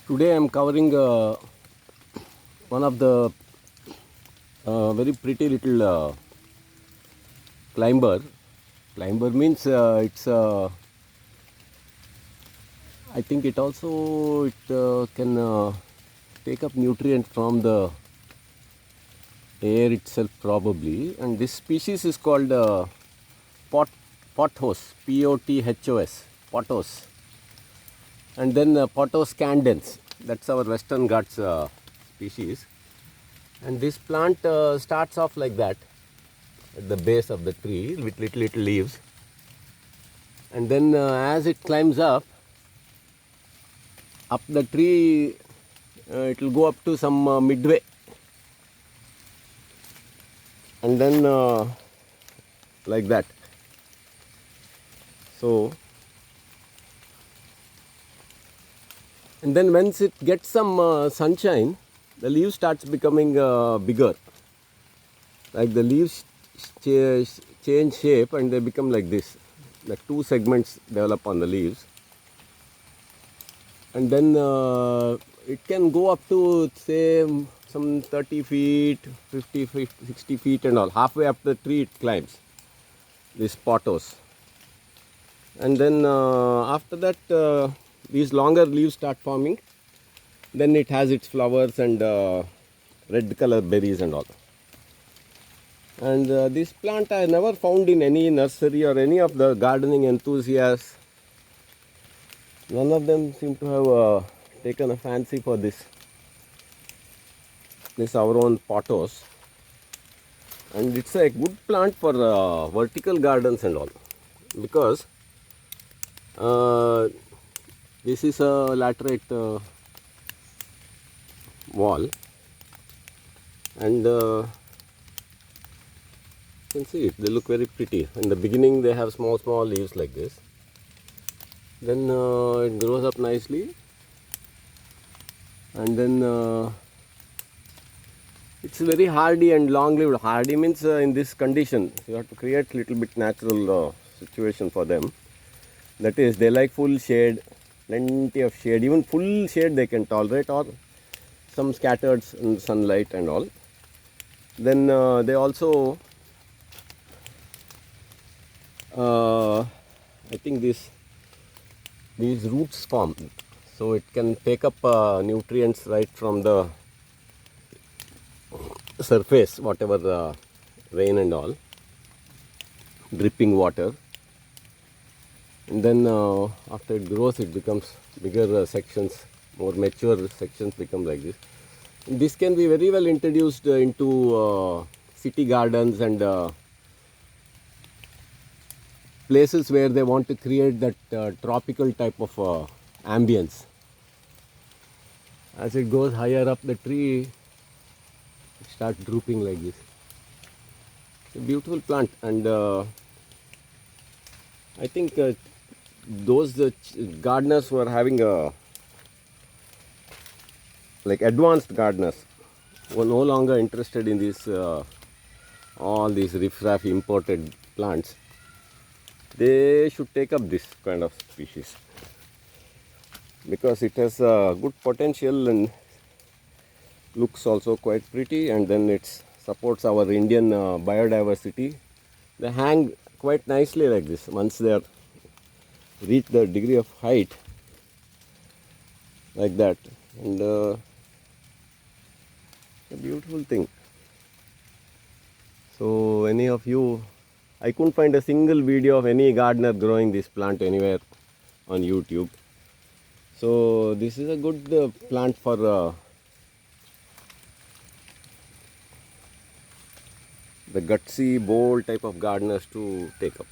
Today I am covering one of the very pretty little climber. Climber means it's I think it also can take up nutrient from the air itself probably, and this species is called pothos, Pothos, pothos, and then pothos candens. That's our Western Ghats species, and this plant starts off like that at the base of the tree with little leaves, and then as it climbs up the tree, it will go up to some midway, and then like that. So, and then once it gets some sunshine, the leaf starts becoming bigger. Like the leaves change shape and they become like this. Like two segments develop on the leaves. And then it can go up to say some 30 feet, 50 feet, 60 feet and all. Halfway up the tree it climbs, this pothos. And then after that these longer leaves start forming. Then it has its flowers and red color berries and all. And this plant I never found in any nursery or any of the gardening enthusiasts. None of them seem to have taken a fancy for this our own pothos. And it's a good plant for vertical gardens and all, because this is a laterite wall, and you can see it, they look very pretty. In the beginning they have small leaves like this, then it grows up nicely, and then it's very hardy and long lived. Hardy means in this condition you have to create little bit natural situation for them. That is, they like full shade, plenty of shade, even full shade they can tolerate, or some scattered sunlight and all. Then they also I think these roots form, so it can take up nutrients right from the surface, whatever the rain and all, dripping water. And then after it grows, it becomes bigger sections, more mature sections become like this. And this can be very well introduced into city gardens and places where they want to create that tropical type of ambience. As it goes higher up the tree, it starts drooping like this. It's a beautiful plant, and I think those gardeners who are having like advanced gardeners who are no longer interested in these all these riffraff imported plants, they should take up this kind of species, because it has good potential and looks also quite pretty, and then it supports our Indian biodiversity. They hang quite nicely like this once they are reach the degree of height like that, and a beautiful thing. So any of you, I couldn't find a single video of any gardener growing this plant anywhere on YouTube. So this is a good plant for the gutsy, bold type of gardeners to take up.